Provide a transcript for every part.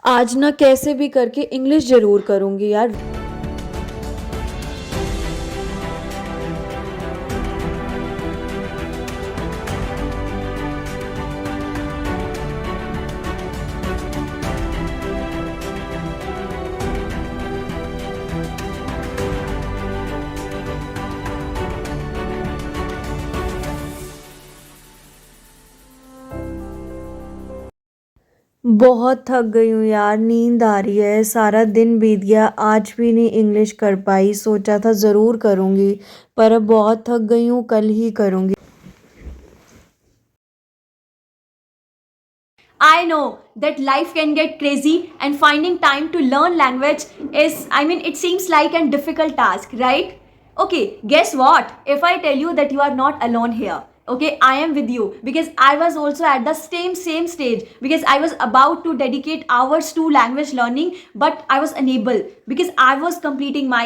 आज ना कैसे भी करके इंग्लिश ज़रूर करूँगी यार। बहुत थक गई हूँ यार, नींद आ रही है, सारा दिन बीत गया, आज भी नहीं इंग्लिश कर पाई। सोचा था ज़रूर करूँगी, पर अब बहुत थक गई हूँ, कल ही करूँगी। I know that life can get crazy and finding time to learn language it seems like a difficult task, right? Okay, guess what? If I tell you that you are not alone here, okay, I am with you because I was also at the same stage because I was about to dedicate hours to language learning, but I was unable because I was completing my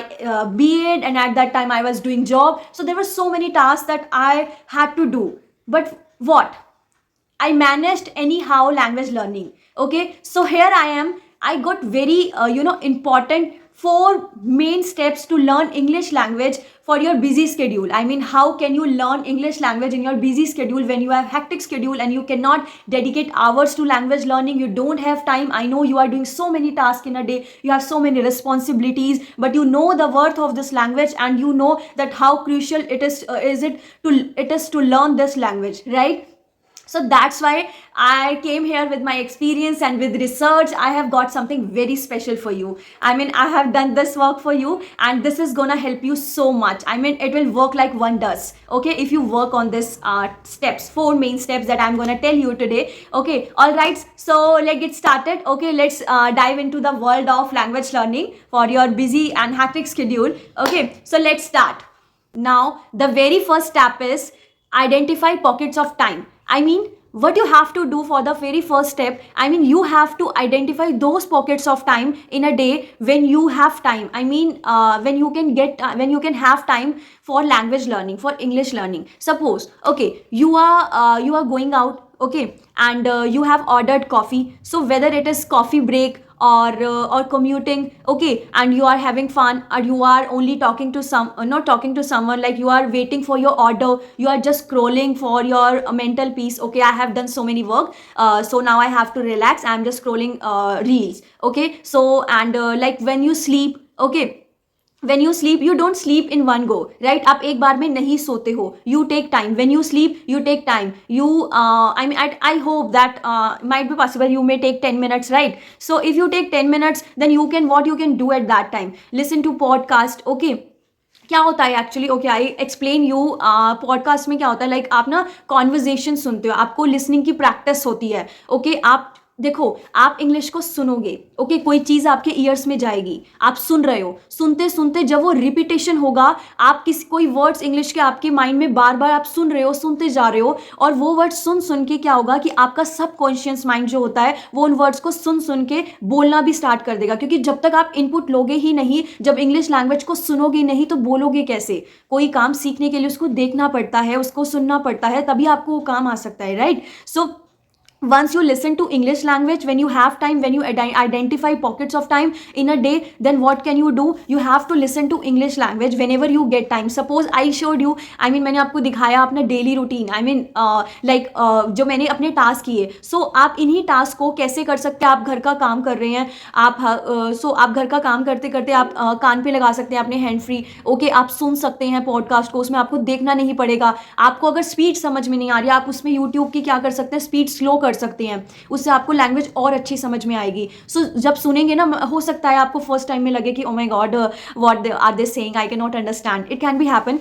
B.Ed and at that time I was doing job. So there were so many tasks that I had to do. But what? I managed anyhow language learning. Okay, so here I am. I got very important four main steps to learn English language for your busy schedule. I mean, how can you learn English language in your busy schedule when you have hectic schedule and you cannot dedicate hours to language learning? You don't have time. I know you are doing so many tasks in a day. You have so many responsibilities, but you know the worth of this language and you know that how crucial it is to learn this language, right? So that's why I came here with my experience and with research. I have got something very special for you. I mean, I have done this work for you and this is gonna help you so much. I mean, it will work like wonders, okay, if you work on this steps, four main steps that I'm gonna tell you today. Okay, all right, so let's get started. Okay, let's dive into the world of language learning for your busy and hectic schedule. Okay, so let's start. Now the very first step is identify pockets of time. I mean, what you have to do for the very first step, I mean, you have to identify those pockets of time in a day when you have time. I mean, when you can have time for language learning, for English learning. Suppose, okay, you are going out, okay, and you have ordered coffee. So whether it is coffee break or commuting, okay, and you are having fun, or you are only talking to not talking to someone, like you are waiting for your order, you are just scrolling for your mental peace. Okay, I have done so many work, so now I have to relax, I'm just scrolling reels. Okay, so and like when you sleep, okay, when you sleep, you don't sleep in one go, right? आप एक बार में नहीं सोते हो. You take time. When you sleep, you take time. I hope that might be possible you may take 10 minutes, right? So if you take 10 minutes, then what you can do at that time, listen to podcast. Okay, क्या होता है actually, okay, I explain you. Podcast में क्या होता है, like आप ना conversation सुनते हो, आपको लिसनिंग की प्रैक्टिस होती है. ओके, आप देखो, आप इंग्लिश को सुनोगे, ओके, कोई चीज़ आपके ईयर्स में जाएगी, आप सुन रहे हो, सुनते सुनते जब वो रिपीटेशन होगा, आप कोई वर्ड्स इंग्लिश के आपके माइंड में बार बार आप सुन रहे हो, सुनते जा रहे हो, और वो वर्ड्स सुन सुन के क्या होगा कि आपका सबकॉन्शियस माइंड जो होता है वो उन वर्ड्स को सुन सुन के बोलना भी स्टार्ट कर देगा. क्योंकि जब तक आप इनपुट लोगे ही नहीं, जब इंग्लिश लैंग्वेज को सुनोगे नहीं, तो बोलोगे कैसे? कोई काम सीखने के लिए उसको देखना पड़ता है, उसको सुनना पड़ता है, तभी आपको वो काम आ सकता है, right? So once you listen to English language, when you have time, when you identify pockets of time in a day, then what can you do? You have to listen to English language whenever you get time. Suppose I showed you, I mean, मैंने आपको दिखाया अपना daily routine, I mean like जो मैंने अपने task किए. सो आप इन्हीं टास्क को कैसे कर सकते हैं? आप घर का काम कर रहे हैं, आप आप घर का काम करते करते आप कान पे लगा सकते हैं अपने हैंड फ्री. ओके, आप सुन सकते हैं पॉडकास्ट को, उसमें आपको देखना नहीं पड़ेगा. आपको अगर स्पीड समझ में नहीं आ रही, आप उसमें यूट्यूब की क्या कर सकते हैं, स्पीड स्लो कर सकते हैं, उससे आपको लैंग्वेज और अच्छी समझ में आएगी. सो जब सुनेंगे ना, हो सकता है आपको फर्स्ट टाइम में लगे कि oh my God, what are they saying, I can not understand. It can be happen,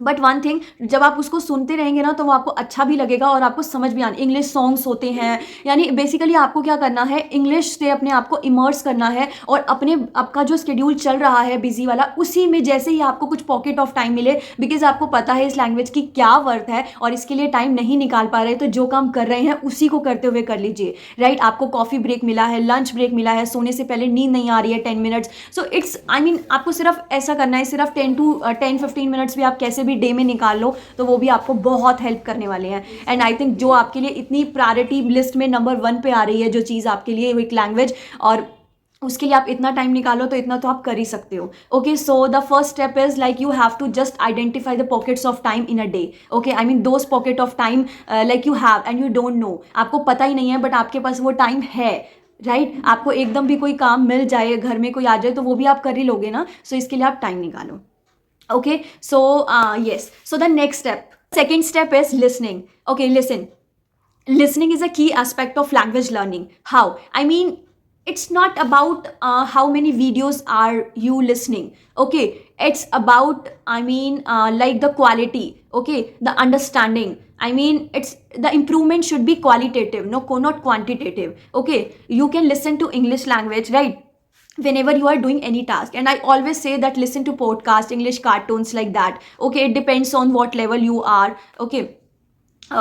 but one thing, जब आप उसको सुनते रहेंगे ना, तो वो आपको अच्छा भी लगेगा और आपको समझ भी आने. इंग्लिश सॉन्ग्स होते हैं, यानी बेसिकली आपको क्या करना है, इंग्लिश से अपने आप को इमर्स करना है, और अपने आपका जो शेड्यूल चल रहा है बिजी वाला, उसी में जैसे ही आपको कुछ पॉकेट ऑफ टाइम मिले, बिकॉज आपको पता है इस लैंग्वेज की क्या वर्थ है और इसके लिए टाइम नहीं निकाल पा रहे, तो जो काम कर रहे हैं उसी को करते हुए कर लीजिए, राइट? आपको कॉफ़ी ब्रेक मिला है, लंच ब्रेक मिला है, सोने से पहले नींद नहीं आ रही है 10 minutes, so it's, I mean, आपको सिर्फ ऐसा करना है, सिर्फ 10 to 15 मिनट्स भी आप कैसे भी डे में निकाल लो तो वो भी आपको बहुत हेल्प करने वाले हैं. एंड आई थिंक जो आपके लिए इतनी प्रायोरिटी लिस्ट में नंबर 1 पे आ रही है जो चीज़ आपके लिए एक लैंग्वेज, और उसके लिए आप इतना टाइम निकालो तो इतना तो आप कर ही सकते हो. Okay, so the first step is like you have to just identify the pockets of time in a day. Okay, I mean those pocket of time like you have and you don't know, आपको पता ही नहीं है but आपके पास वो time है, right? आपको एकदम भी कोई काम मिल जाए, घर में कोई आ जाए तो वो भी आप कर ही लोगे ना. सो इसके लिए आप टाइम निकालो. Okay, so yes, so the next step, second step is listening. Okay, listening is a key aspect of language learning. How? I mean, it's not about how many videos are you listening. Okay, it's about, I mean, like the quality. Okay, the understanding. I mean, it's the improvement should be qualitative, not quantitative. Okay, you can listen to English language, right, whenever you are doing any task. And I always say that listen to podcast, English cartoons, like that. Okay, it depends on what level you are. Okay,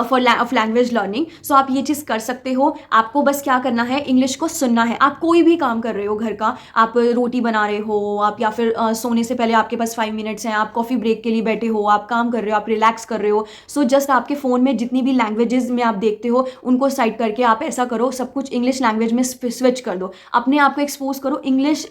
for language learning. So आप ये चीज़ कर सकते हो. आपको बस क्या करना है, इंग्लिश को सुनना है. आप कोई भी काम कर रहे हो घर का, आप रोटी बना रहे हो, आप या फिर सोने से पहले आपके पास 5 मिनट्स हैं, आप कॉफ़ी ब्रेक के लिए बैठे हो, आप काम कर रहे हो, आप रिलैक्स कर रहे हो. सो जस्ट आपके फ़ोन में जितनी भी लैंग्वेजेस में आप देखते हो उनको साइड करके आप ऐसा करो, सब कुछ इंग्लिश लैंग्वेज में स्विच कर दो. अपने आप को एक्सपोज करो इंग्लिश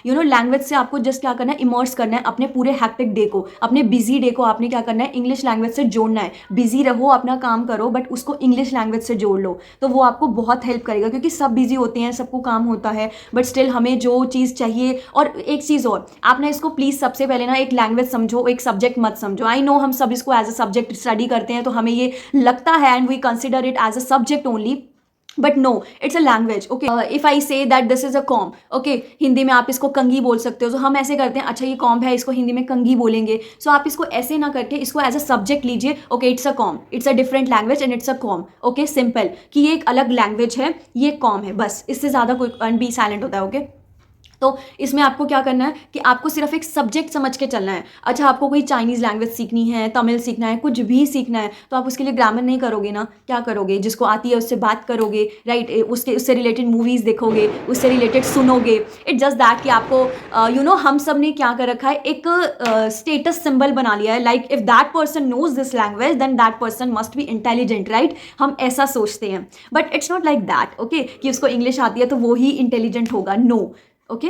लैंग्वेज से. आपको जस्ट क्या करना है, इमर्स करना है अपने पूरे हैक्टिक डे को, अपने बिजी डे को आपने क्या करना है, इंग्लिश लैंग्वेज से जोड़ना है. बिजी रहो, अपना काम करो, बट उसको इंग्लिश लैंग्वेज से जोड़ लो तो वो आपको बहुत हेल्प करेगा. क्योंकि सब बिजी होते हैं, सबको काम होता है, बट स्टिल हमें जो चीज़ चाहिए. और एक चीज़ और, आप ना इसको प्लीज़ सबसे पहले ना एक लैंग्वेज समझो, एक सब्जेक्ट मत समझो. आई नो हम सब इसको एज अ सब्जेक्ट स्टडी करते हैं तो हमें ये लगता है and we consider it as a subject only, but no, it's a language. Okay, if I say that this is a com, okay, Hindi में आप इसको कंगी बोल सकते हो. तो हम ऐसे करते हैं, अच्छा ये कॉम है, इसको हिंदी में कंगी बोलेंगे. सो आप इसको ऐसे ना करके इसको एज अ सब्जेक्ट लीजिए. Okay, it's a com, it's a different language and it's a com. Okay, simple, कि ये एक अलग लैंग्वेज है, ये कॉम है, बस. इससे ज़्यादा कोई एंड बी साइलेंट होता है. ओके, तो इसमें आपको क्या करना है कि आपको सिर्फ एक सब्जेक्ट समझ के चलना है. अच्छा, आपको कोई चाइनीज़ लैंग्वेज सीखनी है, तमिल सीखना है, कुछ भी सीखना है, तो आप उसके लिए ग्रामर नहीं करोगे ना. क्या करोगे, जिसको आती है उससे बात करोगे, राइट? उससे रिलेटेड मूवीज़ देखोगे, उससे रिलेटेड सुनोगे. इट जस्ट दैट कि आपको हम सब ने क्या कर रखा है, एक स्टेटस सिंबल बना लिया है. Like if that person knows this language then that person must be intelligent, right? हम ऐसा सोचते हैं, but it's not like that. Okay, कि उसको इंग्लिश आती है तो वो ही इंटेलिजेंट होगा. नो. ओके,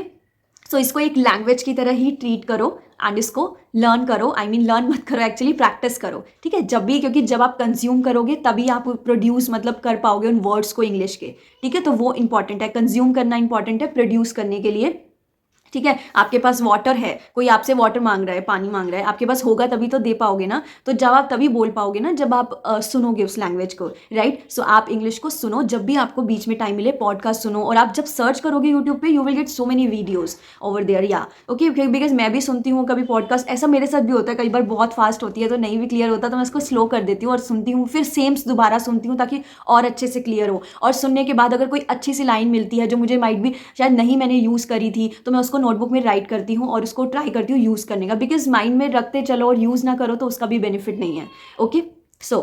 सो इसको एक लैंग्वेज की तरह ही ट्रीट करो एंड इसको लर्न करो. आई मीन लर्न मत करो, एक्चुअली प्रैक्टिस करो. ठीक है, जब भी, क्योंकि जब आप कंज्यूम करोगे तभी आप प्रोड्यूस मतलब कर पाओगे उन वर्ड्स को इंग्लिश के. ठीक है, तो वो इंपॉर्टेंट है, कंज्यूम करना इंपॉर्टेंट है प्रोड्यूस करने के लिए. ठीक है, आपके पास वाटर है, कोई आपसे वाटर मांग रहा है, पानी मांग रहा है, आपके पास होगा तभी तो दे पाओगे ना. तो जब आप तभी बोल पाओगे ना जब आप सुनोगे उस लैंग्वेज को, राइट? सो आप इंग्लिश को सुनो, जब भी आपको बीच में टाइम मिले पॉडकास्ट सुनो. और आप जब सर्च करोगे यूट्यूब पे you will get so many videos over there. या ओके, बिकॉज मैं भी सुनती हूँ कभी पॉडकास्ट, ऐसा मेरे साथ भी होता है. कई बार बहुत फास्ट होती है तो नहीं भी क्लियर होता तो मैं इसको स्लो कर देती हूँ और सुनती हूँ, फिर सेम दोबारा सुनती हूँ ताकि और अच्छे से क्लियर हो. और सुनने के बाद अगर कोई अच्छी सी लाइन मिलती है जो मुझे माइट भी शायद नहीं मैंने यूज़ करी थी तो मैं उसको नोटबुक में राइट करती हूँ और उसको ट्राई करती हूँ यूज़ करने का. बिकॉज माइंड में रखते चलो और यूज़ ना करो तो उसका भी बेनिफिट नहीं है. Okay, so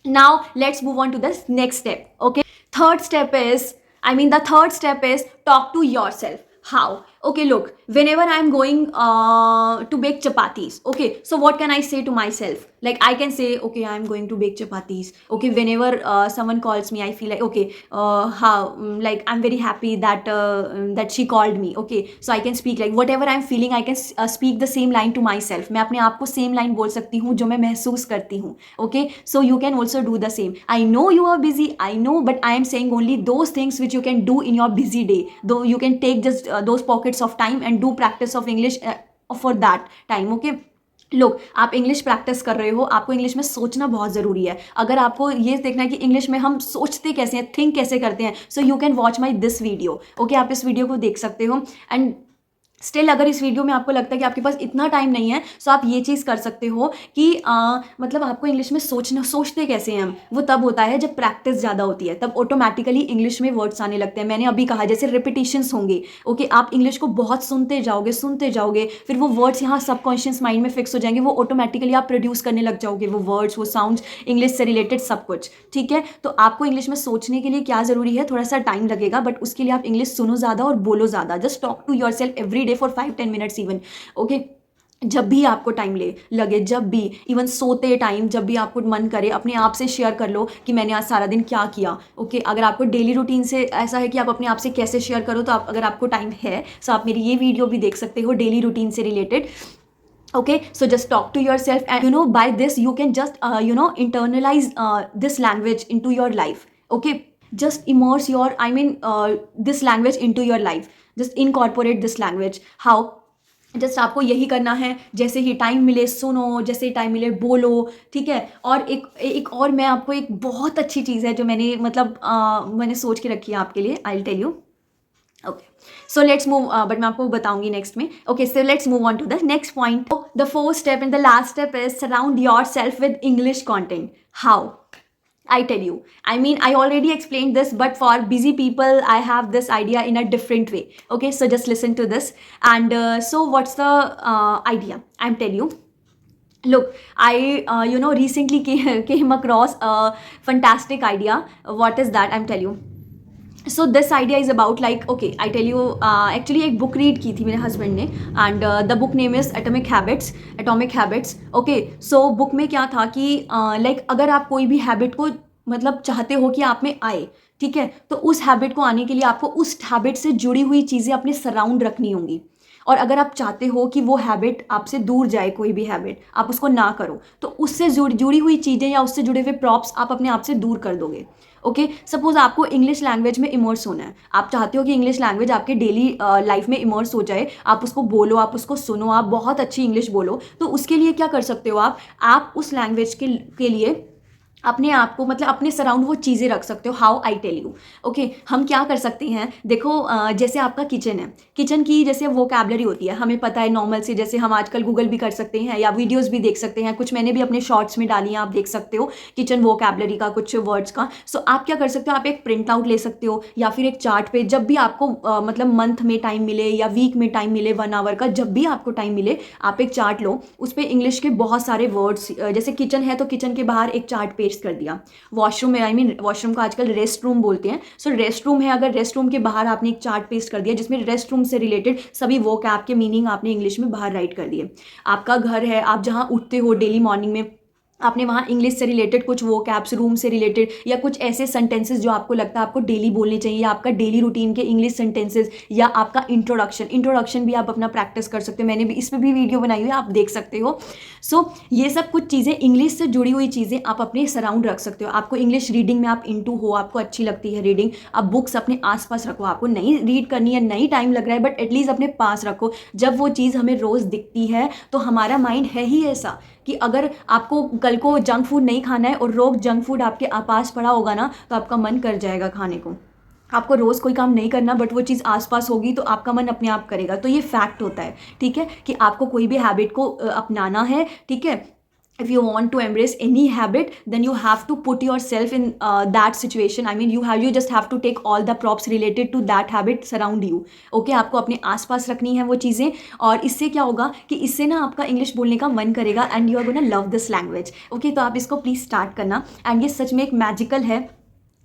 now let's move on to the next step. Okay, third step is talk to yourself. How? Okay, look, whenever I'm going to bake chapatis, okay, so what can I say to myself? Like I can say, okay, I'm going to bake chapatis. Okay, whenever someone calls me I feel like, okay, like I'm very happy that she called me. Okay, so I can speak like whatever I'm feeling, I can speak the same line to myself. मैं अपने आप को same line बोल सकती हूँ जो मैं महसूस करती हूँ. Okay, so you can also do the same. I know you are busy, I know, but I am saying only those things which you can do in your busy day. Though you can take just those pockets of time and do practice of English for that time. Okay, लोग, आप English practice कर रहे हो, आपको English में सोचना बहुत ज़रूरी है. अगर आपको ये देखना है कि इंग्लिश में हम सोचते कैसे हैं, थिंक कैसे करते हैं, so you can watch my this video. Okay, आप इस वीडियो को देख सकते हो. एंड स्टिल अगर इस वीडियो में आपको लगता है कि आपके पास इतना टाइम नहीं है, सो आप ये चीज़ कर सकते हो कि मतलब आपको इंग्लिश में सोचते कैसे हैं हम, वो तब होता है जब प्रैक्टिस ज़्यादा होती है, तब ऑटोमेटिकली इंग्लिश में वर्ड्स आने लगते हैं. मैंने अभी कहा जैसे रिपीटिशंस होंगे. ओके, आप इंग्लिश को बहुत सुनते जाओगे, फिर वो वर्ड्स यहाँ सबकॉन्शियस माइंड में फिक्स हो जाएंगे, वो ऑटोमेटिकली आप प्रोड्यूस करने लग जाओगे वो वर्ड्स, वो साउंड्स इंग्लिश से रिलेटेड सब कुछ. ठीक है, तो आपको इंग्लिश में सोचने के लिए क्या ज़रूरी है, थोड़ा सा टाइम लगेगा, बट उसके लिए आप इंग्लिश सुनो ज़्यादा और बोलो ज़्यादा. Just talk to yourself every day for 5-10 minutes even. Okay, जब भी आपको टाइम लगे, जब भी, इवन सोते टाइम, जब भी आपको मन करे, अपने आप से शेयर कर लो कि मैंने आज सारा दिन क्या किया। ओके, अगर आपको डेली रूटीन से ऐसा है कि आप अपने आप से कैसे शेयर करो, तो आप, अगर आपको टाइम है, तो आप मेरी ये वीडियो भी देख सकते हो डेली रूटीन से related. Okay, so just talk to yourself, and by this you can just internalize this language into your life. Okay, just immerse your, this language into your life. Just incorporate this language. How? Just आपको यही करना है, जैसे ही time मिले सुनो, जैसे ही time मिले बोलो, ठीक है। और एक और मैं आपको एक बहुत अच्छी चीज़ है जो मैंने मैंने सोच के रखी है आपके लिए, I will tell you. Okay, so let's move, but मैं आपको बताऊंगी नेक्स्ट में। Okay, so let's move on to the next point. The fourth step and the last step is surround yourself with English content. How? I tell you, I already explained this, but for busy people, I have this idea in a different way. Okay, so just listen to this. And so what's the idea? I'm tell you. Look, I recently came across a fantastic idea. What is that? I'm tell you. So this idea is about like, okay I tell you, actually एक book read की थी मेरे husband ने, and the book name is Atomic Habits. Okay, so book में क्या था कि like अगर आप कोई भी हैबिट को मतलब चाहते हो कि आप में आए, ठीक है, तो उस हैबिट को आने के लिए आपको उस हैबिट से जुड़ी हुई चीज़ें अपने सराउंड रखनी होंगी। और अगर आप चाहते हो कि वो हैबिट आपसे दूर जाए, कोई भी हैबिट आप उसको ना करो, तो उससे जुड़ी हुई चीज़ें या उससे जुड़े हुए प्रॉप्स आप अपने आप से दूर कर दोगे। ओके, सपोज आपको इंग्लिश लैंग्वेज में इमर्स होना है, आप चाहते हो कि इंग्लिश लैंग्वेज आपके डेली लाइफ में इमर्स हो जाए, आप उसको बोलो, आप उसको सुनो, आप बहुत अच्छी इंग्लिश बोलो, तो उसके लिए क्या कर सकते हो आप उस लैंग्वेज के लिए अपने आप को, मतलब अपने सराउंड वो चीज़ें रख सकते हो। How? I tell you. Okay, हम क्या कर सकते हैं, देखो जैसे आपका किचन है, किचन की जैसे वोकैबलरी होती है, हमें पता है नॉर्मल से, जैसे हम आजकल गूगल भी कर सकते हैं या वीडियोस भी देख सकते हैं, कुछ मैंने भी अपने शॉर्ट्स में डाली हैं, आप देख सकते हो किचन वोकैबलरी का कुछ वर्ड्स का। सो आप क्या कर सकते हो, आप एक प्रिंट आउट ले सकते हो या फिर एक चार्ट पे, जब भी आपको मतलब मंथ में टाइम मिले या वीक में टाइम मिले, 1 आवर का, जब भी आपको टाइम मिले, आप एक चार्ट लो, उस पर इंग्लिश के बहुत सारे वर्ड्स, जैसे किचन है तो किचन के बाहर एक चार्ट पेस्ट कर दिया। वॉशरूम में, वॉशरूम को आजकल रेस्ट रूम बोलते हैं, सो रेस्ट रूम है, अगर रेस्ट रूम के बाहर आपने एक चार्ट पेस्ट कर दिया जिसमें रेस्ट रूम से रिलेटेड सभी वोकैब के मीनिंग आपने इंग्लिश में बाहर राइट कर दिए। आपका घर है, आप जहाँ उठते हो डेली मॉर्निंग में, आपने वहाँ इंग्लिश से रिलेटेड कुछ वोकैब्स, रूम से रिलेटेड या कुछ ऐसे सेंटेंसेस जो आपको लगता है आपको डेली बोलने चाहिए, या आपका डेली रूटीन के इंग्लिश सेंटेंसेस, या आपका इंट्रोडक्शन भी आप अपना प्रैक्टिस कर सकते हो। मैंने भी इस पर भी वीडियो बनाई हुई है, आप देख सकते हो। सो ये सब कुछ चीज़ें, इंग्लिश से जुड़ी हुई चीज़ें आप अपने सराउंड रख सकते हो। आपको इंग्लिश रीडिंग में आप इनटू हो, आपको अच्छी लगती है रीडिंग, आप बुक्स अपने आसपास रखो। आपको नहीं रीड करनी है, नहीं टाइम लग रहा है, बट एटलीस्ट अपने पास रखो। जब वो चीज़ हमें रोज़ दिखती है तो हमारा माइंड है ही ऐसा कि अगर आपको कल को जंक फूड नहीं खाना है और रोज जंक फूड आपके पास पड़ा होगा ना, तो आपका मन कर जाएगा खाने को। आपको रोज़ कोई काम नहीं करना, बट वो चीज़ आसपास होगी तो आपका मन अपने आप करेगा। तो ये फैक्ट होता है, ठीक है, कि आपको कोई भी हैबिट को अपनाना है, ठीक है। If you want to embrace any habit, then you have to put yourself in that situation. You just have to take all the props related to that habit surround you. Okay, आपको अपने आसपास रखनी है वो चीज़ें, और इससे क्या होगा कि इससे ना आपका इंग्लिश बोलने का मन करेगा, and you are gonna love this language. Okay, तो आप इसको प्लीज़ स्टार्ट करना, एंड ये सच में एक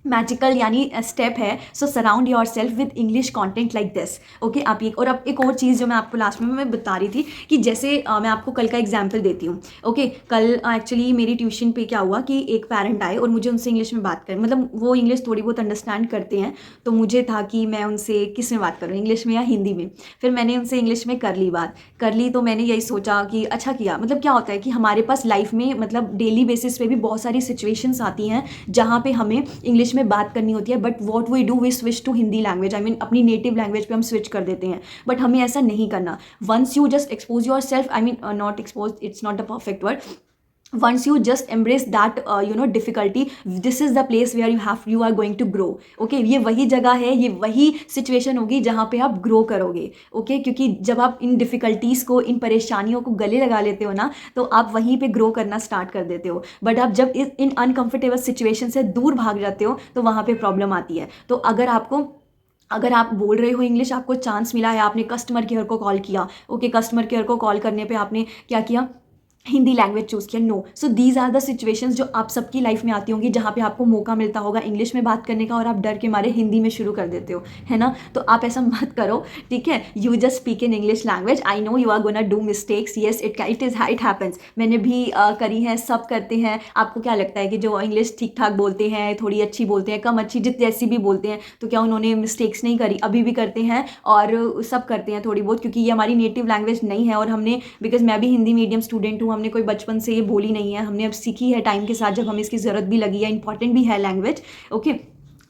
मैजिकल यानी स्टेप है। So surround yourself with English content like this. Okay, आप और अब एक और चीज़ जो मैं आपको लास्ट में मैं बता रही थी कि जैसे मैं आपको कल का एग्जाम्पल देती हूँ। ओके, कल एक्चुअली मेरी ट्यूशन पे क्या हुआ कि एक पेरेंट आए और मुझे उनसे इंग्लिश में बात करें, मतलब वो इंग्लिश थोड़ी बहुत अंडरस्टैंड करते हैं, तो मुझे था कि मैं उनसे किस में बात करूँ, इंग्लिश में या हिंदी में। फिर मैंने उनसे इंग्लिश में बात कर ली, तो मैंने यही सोचा कि अच्छा किया। मतलब क्या होता है कि हमारे पास लाइफ में, मतलब डेली बेसिस पे भी बहुत सारी सिचुएशंस आती हैं जहाँ पे हमें इंग्लिश में बात करनी होती है, but what we do, we switch to Hindi language. अपनी नेटिव लैंग्वेज पे हम स्विच कर देते हैं, बट हमें ऐसा नहीं करना। Once you just expose yourself, not expose, it's not a perfect word, once you just embrace that difficulty, this is the place where you are going to grow. Okay, ये वही जगह है, ये वही सिचुएशन होगी जहाँ पे आप ग्रो करोगे। ओके, क्योंकि जब आप इन डिफ़िकल्टीज़ को, इन परेशानियों को गले लगा लेते हो ना, तो आप वहीं पे ग्रो करना स्टार्ट कर देते हो। बट आप जब इन अनकंफर्टेबल सिचुएशन से दूर भाग जाते हो तो वहाँ पे प्रॉब्लम आती है। तो अगर आप बोल रहे हो इंग्लिश, आपको चांस मिला है, आपने कस्टमर केयर को कॉल किया। ओके, कस्टमर केयर को कॉल करने पे आपने क्या किया, हिंदी लैंग्वेज चूज़ किया, no. So these are the situations जो आप सबकी लाइफ में आती होंगी, जहाँ पे आपको मौका मिलता होगा इंग्लिश में बात करने का और आप डर के मारे हिंदी में शुरू कर देते हो, है ना। तो आप ऐसा मत करो, ठीक है। You just speak in English language. I know you are gonna do mistakes, yes it happens. मैंने भी करी है, सब करते हैं। आपको क्या लगता है कि जो इंग्लिश ठीक ठाक बोलते हैं, थोड़ी अच्छी बोलते हैं, कम अच्छी, जैसी भी बोलते हैं, तो क्या उन्होंने मिस्टेक्स नहीं करी? अभी भी करते हैं और सब करते हैं थोड़ी बहुत, क्योंकि ये हमारी नेटिव लैंग्वेज नहीं है। और हमने, बिकॉज मैं भी हिंदी मीडियम स्टूडेंट हूँ, हमने कोई बचपन से ये बोली नहीं है, हमने अब सीखी है टाइम के साथ, जब हमें इसकी ज़रूरत भी लगी है, इंपॉर्टेंट भी है language, okay.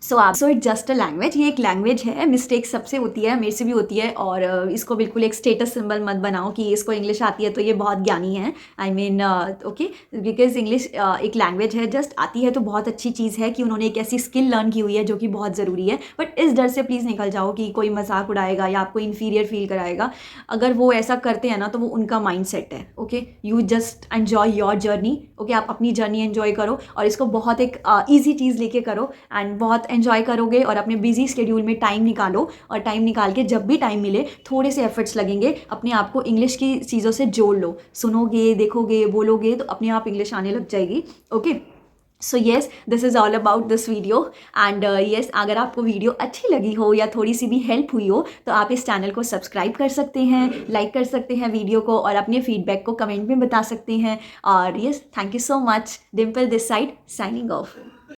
So it just a language, ये एक लैंग्वेज है। मिस्टेक सबसे होती है, मेरे से भी होती है, और इसको बिल्कुल एक स्टेटस सिंबल मत बनाओ कि इसको इंग्लिश आती है तो ये बहुत ज्ञानी है। I mean okay, because English एक लैंग्वेज है, जस्ट आती है तो बहुत अच्छी चीज़ है कि उन्होंने एक ऐसी स्किल लर्न की हुई है जो कि बहुत ज़रूरी है। बट इस डर से प्लीज़ निकल जाओ कि कोई मजाक उड़ाएगा या आपको इन्फीरियर फील कराएगा। अगर वो ऐसा करते हैं ना तो वो उनका माइंड सेट है, okay. You just enjoy your journey, okay. आप अपनी जर्नी एन्जॉय करो और इसको बहुत एक ईजी चीज़ लेके करो, एंड बहुत एन्जॉय करोगे। और अपने बिजी स्केड्यूल में टाइम निकालो, और टाइम निकाल के जब भी टाइम मिले, थोड़े से एफर्ट्स लगेंगे, अपने आप को इंग्लिश की चीज़ों से जोड़ लो। सुनोगे, देखोगे, बोलोगे तो अपने आप इंग्लिश आने लग जाएगी, okay. So yes, this is all about this video. And yes, अगर आपको वीडियो अच्छी लगी हो या थोड़ी सी भी हेल्प हुई हो तो आप इस चैनल को सब्सक्राइब कर सकते हैं, लाइक कर सकते हैं वीडियो को, और अपने फीडबैक को कमेंट में बता सकते हैं। और yes, thank you so much. Dimple this side, signing off.